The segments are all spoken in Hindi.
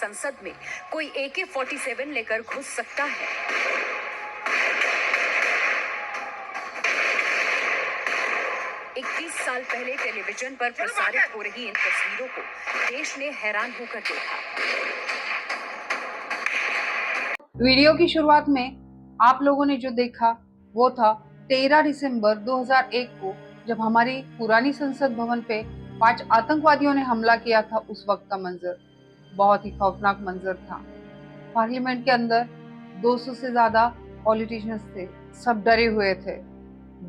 संसद में कोई AK-47 लेकर घुस सकता है। साल पहले टेलीविजन पर प्रसारित हो रही इन तस्वीरों को देश ने हैरान होकर देखा। वीडियो की शुरुआत में आप लोगों ने जो देखा वो था 13 दिसंबर 2001 को, जब हमारी पुरानी संसद भवन पे 5 आतंकवादियों ने हमला किया था। उस वक्त का मंजर बहुत ही खौफनाक मंजर था। पार्लियामेंट के अंदर 200 से ज्यादा पॉलिटिशियंस थे, सब डरे हुए थे।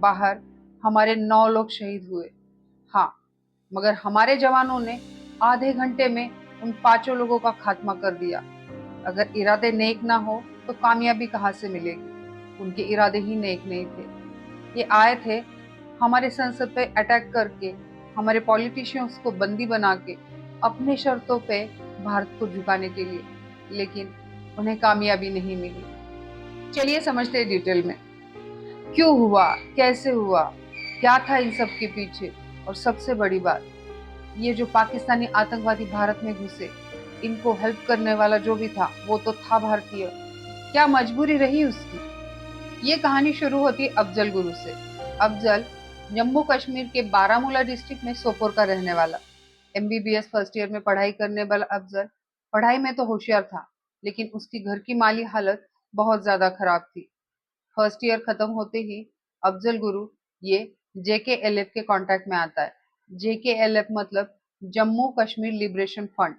बाहर हमारे 9 लोग शहीद हुए। हाँ, मगर हमारे जवानों ने आधे घंटे में उन 5 लोगों का खात्मा कर दिया। अगर इरादे नेक ना हो तो कामयाबी कहाँ से मिलेगी? उनके इरादे ही नेक नहीं थे। ये आए थे हमारे संसद पे अटैक करके, हमारे पॉलिटिशियंस को बंदी बना के, अपने शर्तों पे भारत को झुकाने के लिए, लेकिन उन्हें कामयाबी नहीं मिली। चलिए समझते हैं डिटेल में क्यों हुआ, कैसे हुआ, क्या था इन सब के पीछे। और सबसे बड़ी बात, ये जो पाकिस्तानी आतंकवादी भारत में घुसे, इनको हेल्प करने वाला जो भी था वो तो था भारतीय। क्या मजबूरी रही उसकी? ये कहानी शुरू होती अफजल गुरु से। अफजल जम्मू कश्मीर के बारामूला डिस्ट्रिक्ट में सोपोर का रहने वाला। MBBS फर्स्ट ईयर में पढ़ाई करने वाला अफजल पढ़ाई में तो होशियार था, लेकिन उसकी घर की माली हालत बहुत ज्यादा खराब थी। फर्स्ट ईयर खत्म होते ही अफजल गुरु ये JKLF के कांटेक्ट में आता है। JKLF मतलब जम्मू कश्मीर लिबरेशन फ्रंट।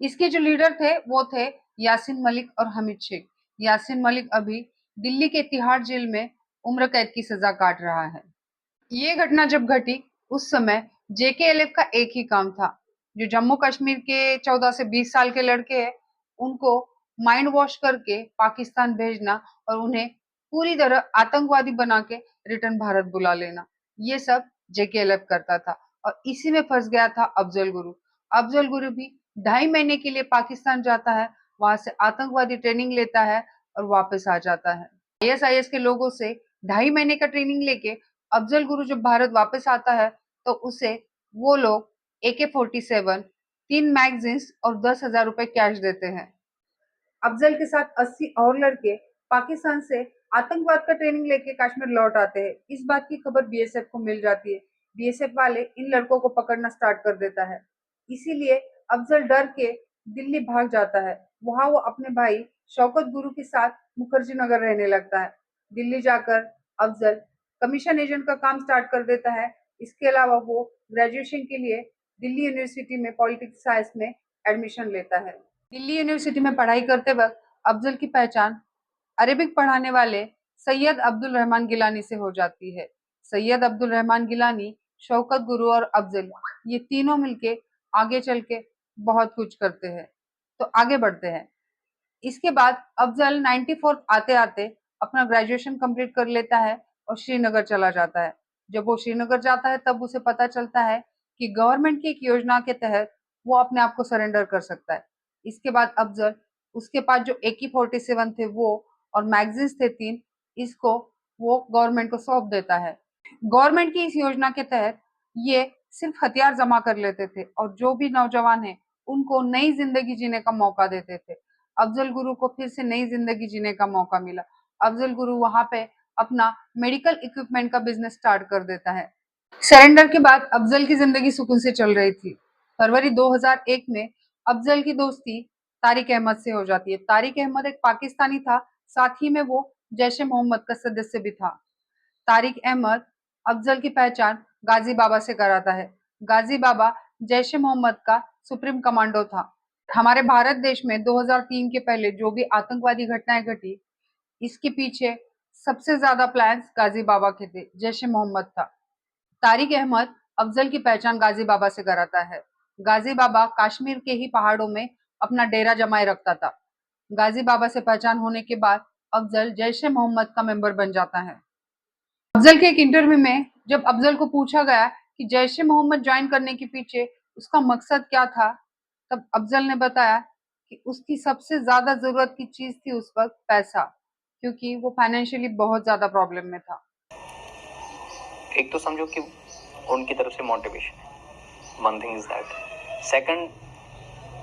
इसके जो लीडर थे वो थे यासीन मलिक और हमीद शेख। यासीन मलिक अभी दिल्ली के तिहाड़ जेल में उम्र कैद की सजा काट रहा है। ये घटना जब घटी उस समय JKLF का एक ही काम था, जो जम्मू कश्मीर के 14 से 20 साल के लड़के हैं उनको माइंड वॉश करके पाकिस्तान भेजना और उन्हें पूरी तरह आतंकवादी बना के रिटर्न भारत बुला लेना। ये सब JKLF करता था और इसी में फंस गया था अफजल गुरु। अफजल गुरु भी 2.5 महीने के लिए पाकिस्तान जाता है, वहां से आतंकवादी ट्रेनिंग लेता है और वापस आ जाता है। ISIS के लोगों से 2.5 महीने का ट्रेनिंग लेके अफजल गुरु जब भारत वापस आता है तो उसे वो लोग AK-47, 3 मैगजीन्स और 10,000 रुपए कैश देते हैं। अफजल के साथ 80 और लड़के पाकिस्तान से आतंकवाद का ट्रेनिंग लेके कश्मीर लौट आते हैं। इस बात की खबर BSF को मिल जाती है। BSF वाले इन लड़कों को पकड़ना स्टार्ट कर देता है। इसीलिए अफजल डर के दिल्ली भाग जाता है। वहां वो अपने भाई शौकत गुरु के साथ मुखर्जी नगर रहने लगता है। दिल्ली जाकर अफजल कमीशन एजेंट का काम स्टार्ट कर देता है। इसके अलावा वो ग्रेजुएशन के लिए दिल्ली यूनिवर्सिटी में पॉलिटिक्स साइंस में एडमिशन लेता है। दिल्ली यूनिवर्सिटी में पढ़ाई करते वक्त अफजल की पहचान अरेबिक पढ़ाने वाले सैयद अब्दुल रहमान गिलानी से हो जाती है। सैयद अब्दुल रहमान गिलानी, शौकत गुरु और अफजल ये तीनों मिलके आगे चल के बहुत कुछ करते हैं। तो आगे बढ़ते हैं। इसके बाद अफजल 94 आते आते अपना ग्रेजुएशन कंप्लीट कर लेता है और श्रीनगर चला जाता है। जब वो श्रीनगर जाता है तब उसे पता चलता है कि गवर्नमेंट की एक योजना के तहत वो अपने आप को सरेंडर कर सकता है। इसके बाद अफजल उसके पास जो AK-47 थे वो और मैगजीन्स थे 3, इसको वो गवर्नमेंट को सौंप देता है। गवर्नमेंट की इस योजना के तहत ये सिर्फ हथियार जमा कर लेते थे और जो भी नौजवान है उनको नई जिंदगी जीने का मौका देते थे। अफजल गुरु को फिर से नई जिंदगी जीने का मौका मिला। अफजल गुरु वहां पे अपना मेडिकल इक्विपमेंट का बिजनेस स्टार्ट कर देता है। सरेंडर के बाद अफजल की जिंदगी सुकून से चल रही थी। फरवरी 2001 में अफजल की दोस्ती तारिक अहमद से हो जाती है। तारिक अहमद एक पाकिस्तानी था, साथ ही में वो जैश ए मोहम्मद का सदस्य भी था। तारिक अहमद अफजल की पहचान गाजी बाबा से कराता है। गाजी बाबा जैश ए मोहम्मद का सुप्रीम कमांडो था। हमारे भारत देश में 2003 के पहले जो भी आतंकवादी घटनाएं घटी, इसके पीछे सबसे ज्यादा प्लान्स गाजी बाबा के थे, जैश ए मोहम्मद था। तारिक अहमद अफजल की पहचान गाजी बाबा से कराता है। गाजी बाबा कश्मीर के ही पहाड़ों में अपना डेरा जमाए रखता था। गाजी बाबा से पहचान होने के बाद अफजल जैश ए मोहम्मद का मेंबर बन जाता है। अफजल के एक इंटरव्यू में जब अफजल को पूछा गया कि जैश ए मोहम्मद ज्वाइन करने के पीछे उसका मकसद क्या था, तब अफजल ने बताया कि उसकी सबसे ज्यादा जरूरत की चीज थी उस वक्त पैसा, क्योंकि वो फाइनेंशियली बहुत ज्यादा प्रॉब्लम में था। एक तो समझो कि उनकी तरफ से मोटिवेशन है, one thing is that. Second,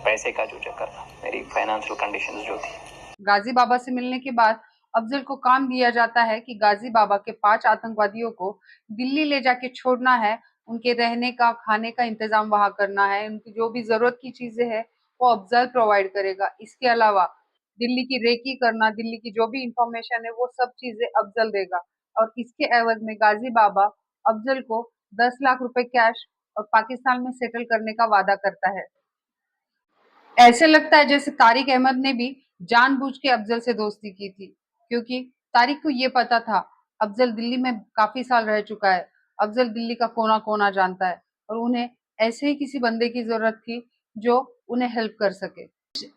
पैसे का जो चक्कर था, मेरी फाइनेंशियल कंडीशंस जो थी। गाजी बाबा से मिलने के बाद अफजल को काम दिया जाता है कि गाजी बाबा के 5 आतंकवादियों को दिल्ली ले जाके छोड़ना है, उनके रहने का, खाने का इंतजाम वहां करना है, उनकी जो भी जरूरत की चीजें हैं वो अफजल प्रोवाइड करेगा। इसके अलावा दिल्ली की रेकी करना, दिल्ली की जो भी इंफॉर्मेशन है वो सब चीजें अफजल देगा और इसके एवज में गाजी बाबा अफजल को 10 लाख रुपए कैश और पाकिस्तान में सेटल करने का वादा करता है। ऐसे लगता है जैसे तारिक अहमद ने भी जानबूझ के अफजल से दोस्ती की थी, क्योंकि तारिक को ये पता था अफजल दिल्ली में काफी साल रह चुका है, अफजल दिल्ली का कोना कोना जानता है और उन्हें ऐसे ही किसी बंदे की जरूरत थी जो उन्हें हेल्प कर सके।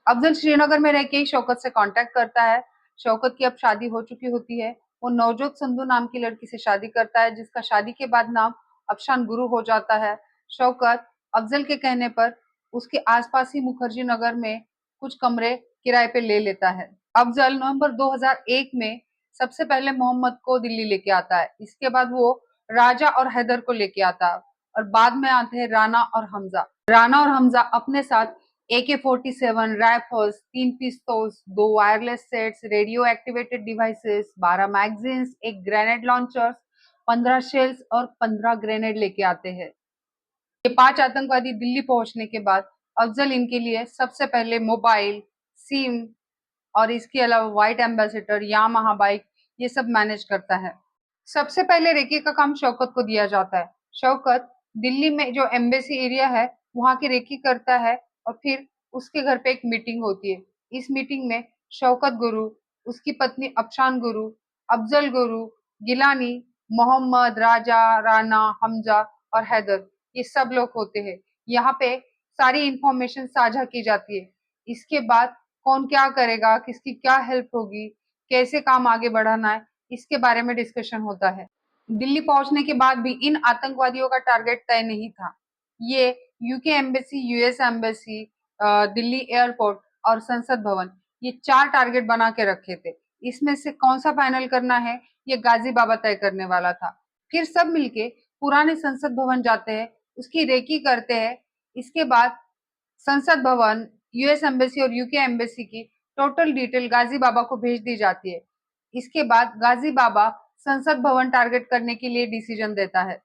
अफजल श्रीनगर में रह के ही शौकत से कांटेक्ट करता है। शौकत की अब शादी हो चुकी होती है। वो नवजोत संधू नाम की लड़की से शादी करता है, जिसका शादी के बाद नाम अफशान गुरु हो जाता है। शौकत अफजल के कहने पर उसके आसपास ही मुखर्जी नगर में कुछ कमरे किराए पे ले लेता है। अफजल नवंबर 2001 में सबसे पहले मोहम्मद को दिल्ली लेके आता है। इसके बाद वो राजा और हैदर को लेके आता है और बाद में आते हैं राना और हमजा। राना और हमजा अपने साथ AK-47 rifles, 3 पिस्तौल्स, 2 wireless sets, radio activated devices, 12 magazines, एक ग्रेनेड लॉन्चर्स, 15 शेल्स और 15 ग्रेनेड लेके आते हैं। ये 5 आतंकवादी दिल्ली पहुंचने के बाद अफजल इनके लिए सबसे पहले मोबाइल, सिम और इसके अलावा व्हाइट एम्बेसडर, यामाहा बाइक ये सब मैनेज करता है। सबसे पहले रेकी का काम शौकत को दिया जाता है। शौकत दिल्ली में जो एम्बेसी एरिया है वहां की रेकी करता है और फिर उसके घर पे एक मीटिंग होती है। इस मीटिंग में शौकत गुरु, उसकी पत्नी अफशान गुरु, अफजल गुरु, गिलानी, मोहम्मद, राजा, राना, हमजा और हैदर ये सब लोग होते हैं। यहाँ पे सारी इंफॉर्मेशन साझा की जाती है। इसके बाद कौन क्या करेगा, किसकी क्या हेल्प होगी, कैसे काम आगे बढ़ाना है, इसके बारे में डिस्कशन होता है। दिल्ली पहुंचने के बाद भी इन आतंकवादियों का टारगेट तय नहीं था। ये UK embassy, US embassy, Delhi airport और संसद भवन ये 4 टारगेट बना के रखे थे। इसमें से कौन सा फाइनल करना है ये गाजी बाबा तय करने वाला था। फिर सब मिलके पुराने संसद भवन जाते हैं, उसकी रेकी करते हैं। इसके बाद संसद भवन, यूएस एम्बेसी और यूके एम्बेसी की टोटल डिटेल गाजी बाबा को भेज दी जाती है। इसके बाद गाजी बाबा संसद भवन टारगेट करने के लिए डिसीजन देता है।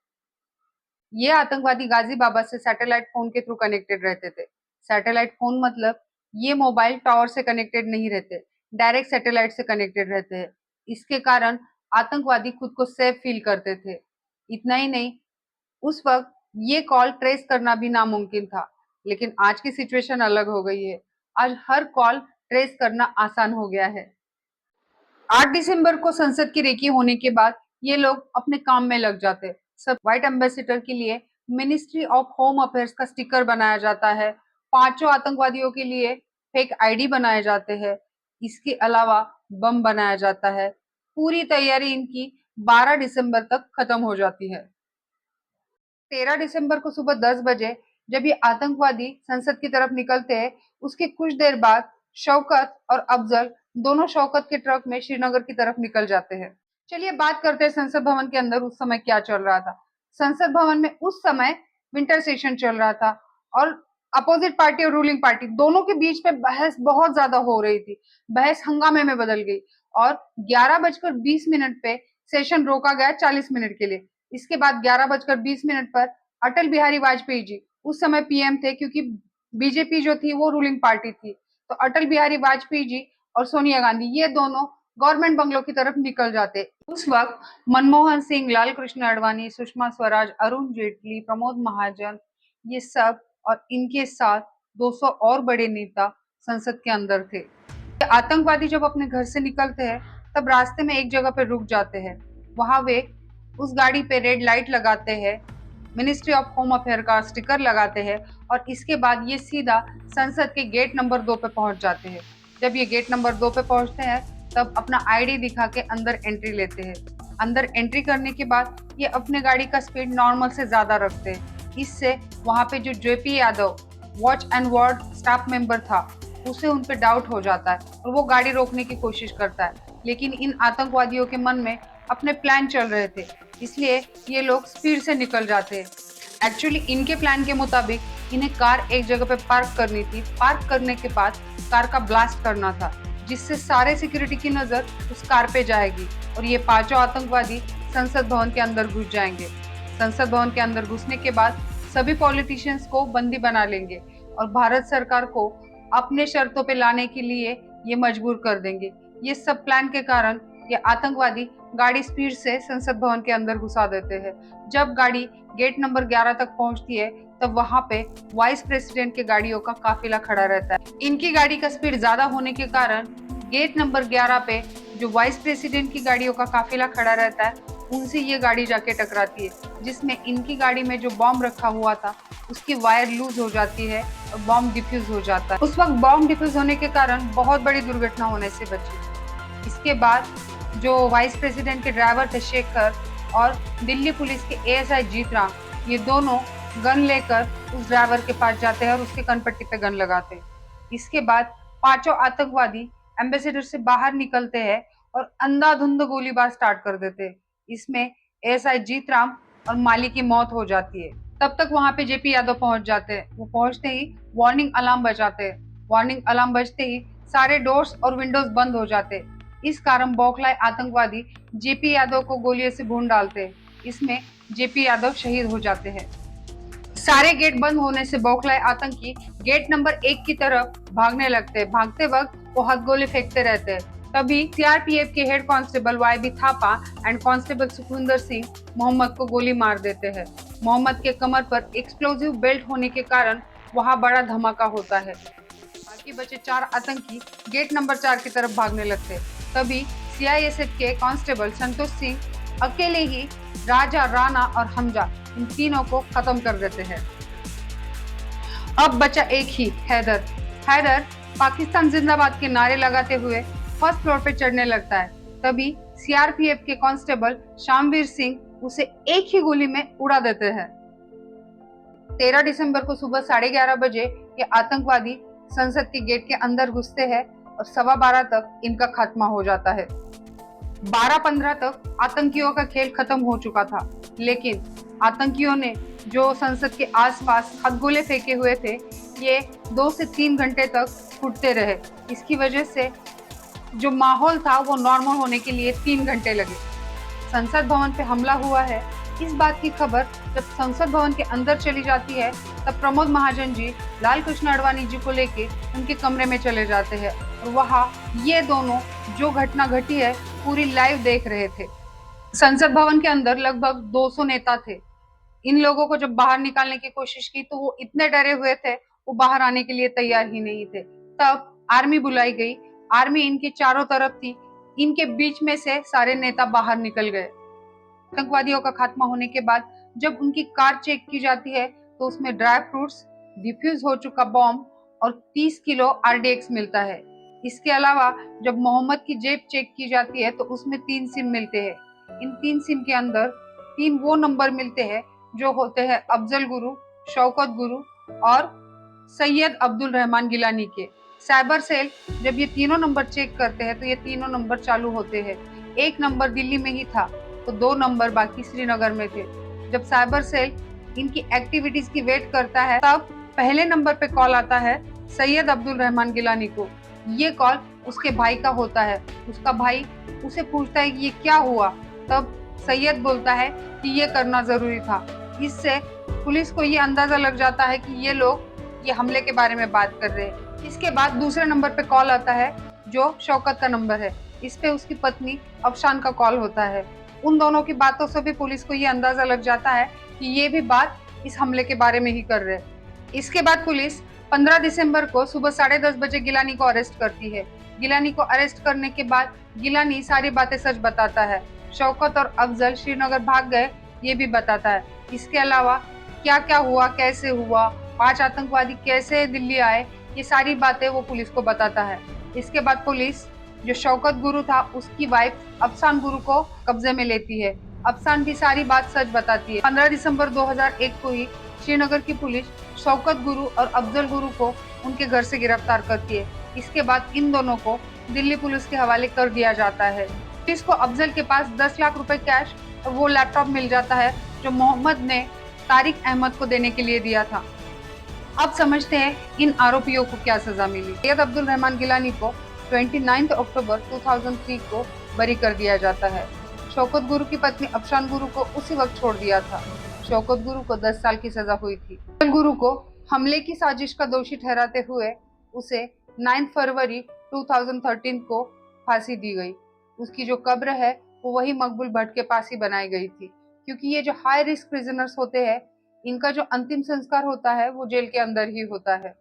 ये आतंकवादी गाजी बाबा से सैटेलाइट फोन के थ्रू कनेक्टेड रहते थे। सैटेलाइट फोन मतलब ये मोबाइल टावर से कनेक्टेड नहीं रहते, डायरेक्ट सैटेलाइट से कनेक्टेड रहते हैं। इसके कारण आतंकवादी खुद को सेफ फील करते थे। इतना ही नहीं, उस वक्त ये कॉल ट्रेस करना भी नामुमकिन था, लेकिन आज की सिचुएशन अलग हो गई है। आज हर कॉल ट्रेस करना आसान हो गया है। 8 दिसंबर को संसद की रेकी होने के बाद ये लोग अपने काम में लग जाते। सब व्हाइट एम्बेसडर के लिए मिनिस्ट्री ऑफ होम अफेयर्स का स्टिकर बनाया जाता है। 5 आतंकवादियों के लिए फेक आईडी बनाए जाते हैं। इसके अलावा बम बनाया जाता है। पूरी तैयारी इनकी 12 दिसंबर तक खत्म हो जाती है। 13 दिसंबर को सुबह 10 बजे जब ये आतंकवादी संसद की तरफ निकलते हैं, उसके कुछ देर बाद शौकत और अफजल दोनों शौकत के ट्रक में श्रीनगर की तरफ निकल जाते हैं। चलिए बात करते हैं संसद भवन के अंदर उस समय क्या चल रहा था। संसद भवन में उस समय विंटर सेशन चल रहा था और अपोजिट पार्टी और रूलिंग पार्टी दोनों के बीच में बहस बहुत ज्यादा हो रही थी। बहस हंगामे में बदल गई और 11:20 पे सेशन रोका गया 40 मिनट के लिए। इसके बाद 11:20 पर अटल बिहारी वाजपेयी जी उस समय पीएम थे, क्योंकि बीजेपी जो थी वो रूलिंग पार्टी थी। तो अटल बिहारी वाजपेयी जी और सोनिया गांधी ये दोनों गवर्नमेंट बंगलों की तरफ निकल जाते। उस वक्त मनमोहन सिंह, लाल कृष्ण आडवाणी, सुषमा स्वराज, अरुण जेटली, प्रमोद महाजन ये सब और इनके साथ 200 और बड़े नेता संसद के अंदर थे। आतंकवादी जब अपने घर से निकलते हैं तब रास्ते में एक जगह पे रुक जाते हैं। वहां वे उस गाड़ी पे रेड लाइट लगाते हैं, मिनिस्ट्री ऑफ होम अफेयर का स्टिकर लगाते हैं और इसके बाद ये सीधा संसद के गेट नंबर 2 पे पहुंच जाते हैं। जब ये गेट नंबर 2 पे पहुंचते हैं तब अपना आईडी दिखा के अंदर एंट्री लेते हैं। अंदर एंट्री करने के बाद ये अपने गाड़ी का स्पीड नॉर्मल से ज्यादा रखते हैं। इससे वहां पे जो JP Yadav watch and ward staff member था उसे उन पे डाउट हो जाता है और वो गाड़ी रोकने की कोशिश करता है, लेकिन इन आतंकवादियों के मन में अपने प्लान चल रहे थे, इसलिए ये लोग स्पीड से निकल जाते हैं। एक्चुअली इनके प्लान के मुताबिक इन्हें कार एक जगह पे पार्क करनी थी। पार्क करने के बाद कार का ब्लास्ट करना था, जिससे सारे सिक्योरिटी की नजर उस कार पे जाएगी और ये पांचों आतंकवादी संसद भवन के अंदर घुस जाएंगे। संसद भवन के अंदर घुसने के बाद सभी पॉलिटिशियंस को बंदी बना लेंगे और भारत सरकार को अपने शर्तों पे लाने के लिए ये मजबूर कर देंगे। ये सब प्लान के कारण ये आतंकवादी गाड़ी स्पीड से संसद भवन के अंदर घुसा देते हैं। जब गाड़ी गेट नंबर 11 तक पहुंचती है तब वहां पे वाइस प्रेसिडेंट के गाड़ियों का काफिला खड़ा रहता है। इनकी गाड़ी का स्पीड ज्यादा होने के कारण गेट नंबर 11 पे जो वाइस प्रेसिडेंट की गाड़ियों का काफिला खड़ा रहता है उनसे ये गाड़ी जाके टकराती है, जिसमें इनकी गाड़ी में जो बॉम्ब रखा हुआ था उसकी वायर लूज हो जाती है और बॉम्ब डिफ्यूज हो जाता है। उस वक्त बॉम्ब डिफ्यूज होने के कारण बहुत बड़ी दुर्घटना होने से बची। इसके बाद जो वाइस प्रेसिडेंट के ड्राइवर थे शेखर और दिल्ली पुलिस के एएसआई जीतराम, ये दोनों गन लेकर उस ड्राइवर के पास जाते हैं और उसके कनपट्टी पे गन लगाते हैं। इसके बाद पांचों आतंकवादी एम्बेसडर से बाहर निकलते हैं और अंधाधुंध गोलीबार स्टार्ट कर देते हैं। इसमें एएसआई जीतराम और माली की मौत हो जाती है। तब तक वहां पे जेपी यादव पहुंच जाते हैं। वो पहुंचते ही वार्निंग अलार्म बजाते हैं। वार्निंग अलार्म बजते ही सारे डोर्स और विंडोज बंद हो जाते हैं। इस कारण बौखलाए आतंकवादी जेपी यादव को गोलियों से भून डालते हैं। इसमें जेपी यादव शहीद हो जाते हैं। सारे गेट बंद होने से बौखलाए आतंकी गेट नंबर 1 की तरफ भागने लगते हैं। भागते वक्त वो हथगोले फेंकते रहते हैं। तभी सीआरपीएफ के head constable YB Thapa and constable Sukhwinder Singh Mohammed को गोली मार देते हैं। मोहम्मद के कमर पर एक्सप्लोजिव बेल्ट होने के कारण वहां बड़ा धमाका होता है। बाकी बचे 4 आतंकी गेट नंबर 4 की तरफ भागने लगते हैं। तभी सीआईएसएफ के कांस्टेबल संतोष सिंह अकेले ही राजा, राणा और हमजा इन तीनों को खत्म कर देते हैं। अब बचा एक ही हैदर। हैदर पाकिस्तान जिंदाबाद के नारे लगाते हुए फर्स्ट फ्लोर पे चढ़ने लगता है। तभी सीआरपीएफ के कांस्टेबल शामवीर सिंह उसे एक ही गोली में उड़ा देते हैं। 13 दिसंबर को सुबह 11:30 बजे ये आतंकवादी संसद के गेट के अंदर घुसते हैं और 12:15 तक इनका खात्मा हो जाता है। 12:15 तक आतंकियों का खेल खत्म हो चुका था, लेकिन आतंकियों ने जो संसद के आसपास हथगोले फेंके हुए थे ये 2 से 3 घंटे तक फूटते रहे। इसकी वजह से जो माहौल था वो नॉर्मल होने के लिए 3 घंटे लगे। संसद भवन पे हमला हुआ है, इस बात की खबर जब संसद भवन के अंदर चली जाती है तब प्रमोद महाजन जी लाल कृष्ण आडवाणी जी को लेके उनके कमरे में चले जाते हैं और वहाँ ये दोनों जो घटना घटी है पूरी लाइव देख रहे थे। संसद भवन के अंदर लगभग 200 नेता थे। इन लोगों को जब बाहर निकालने की कोशिश की तो वो इतने डरे हुए थे, वो बाहर आने के लिए तैयार ही नहीं थे। तब आर्मी बुलाई गई। आर्मी इनके चारों तरफ थी। इनके बीच में से सारे नेता बाहर निकल गए। आतंकवादियों का खात्मा होने के बाद जब उनकी कार चेक की जाती है तो उसमें ड्राई फ्रूट्स, डिफ्यूज हो चुका बॉम्ब और 30 किलो आरडीएक्स मिलता है। इसके अलावा जब मोहम्मद की जेब चेक की जाती है तो उसमें 3 सिम मिलते हैं। इन 3 सिम के अंदर 3 वो नंबर मिलते हैं जो होते हैं अफजल गुरु, शौकत गुरु और सैयद अब्दुल रहमान गिलानी के। साइबर सेल जब ये तीनों नंबर चेक करते हैं तो ये तीनों नंबर चालू होते हैं। एक नंबर दिल्ली में ही था तो 2 नंबर बाकी श्रीनगर में थे। जब साइबर सेल इनकी एक्टिविटीज की वेट करता है तब पहले नंबर पे कॉल आता है सैयद अब्दुल रहमान गिलानी को। ये कॉल उसके भाई का होता है। उसका भाई उसे पूछता है कि ये क्या हुआ, तब सैयद बोलता है कि ये करना जरूरी था। इससे पुलिस को ये अंदाजा लग जाता है कि ये लोग ये हमले के बारे में बात कर रहे हैं। इसके बाद दूसरे नंबर पे कॉल आता है जो शौकत का नंबर है। इस पे उसकी पत्नी अफशान का कॉल होता है। उन दोनों की बातों से भी पुलिस को ये अंदाजा लग जाता है कि ये भी बात इस हमले के बारे में ही कर रहे हैं। इसके बाद पुलिस 15 दिसंबर को सुबह 10:30 बजे गिलानी को अरेस्ट करती है। गिलानी को अरेस्ट करने के बाद गिलानी सारी बातें सच बताता है। शौकत और अफजल श्रीनगर भाग गए ये भी बताता है। इसके अलावा क्या क्या हुआ, कैसे हुआ, 5 आतंकवादी कैसे दिल्ली आए, ये सारी बातें वो पुलिस को बताता है। इसके बाद पुलिस जो शौकत गुरु था उसकी वाइफ अफसान गुरु को कब्जे में लेती है। अफसान भी सारी बात सच बताती है। 15 दिसंबर 2001 को ही श्रीनगर की पुलिस शौकत गुरु और अफजल गुरु को उनके घर से गिरफ्तार करती है। इसके बाद इन दोनों को दिल्ली पुलिस के हवाले कर दिया जाता है। पुलिस को अफजल के पास 10 लाख रुपए कैश और वो लैपटॉप मिल जाता है जो मोहम्मद ने तारिक अहमद को देने के लिए दिया था। अब समझते हैं इन आरोपियों को क्या सजा मिली। सैयद अब्दुल रहमान गिलानी को 29 अक्टूबर 2003 को बरी कर दिया जाता है। शौकत गुरु की पत्नी अफशान गुरु को उसी वक्त छोड़ दिया था। शौकत गुरु को 10 साल की सजा हुई थी। गुरु को हमले की साजिश का दोषी ठहराते हुए उसे 9 फरवरी 2013 को फांसी दी गई। उसकी जो कब्र है वो वही मकबूल भट्ट के पास ही बनाई गई थी, क्योंकि ये जो हाई रिस्क प्रिजनर्स होते हैं इनका जो अंतिम संस्कार होता है वो जेल के अंदर ही होता है।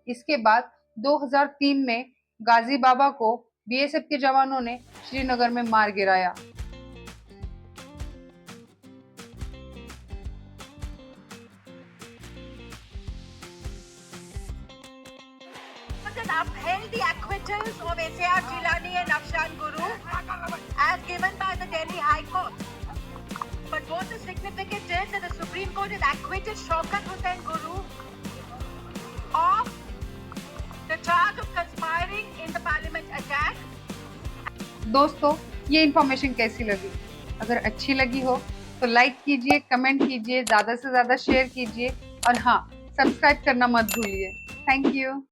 इसके बाद 2003 में गाजी बाबा को बीएसएफ के जवानों ने श्रीनगर में मार गिराया। Upheld the acquittals of S.A.R. Gilani and Afshan Guru as given by the Delhi High Court. But what is significant is that the Supreme Court has acquitted Shaukat Hussain Guru of the charge of conspiring in the parliament attack. दोस्तों, ये इंफॉर्मेशन कैसी लगी? अगर अच्छी लगी हो तो लाइक कीजिए, कमेंट कीजिए, ज्यादा से ज्यादा शेयर कीजिए और हाँ, सब्सक्राइब करना मत भूलिए। Thank you.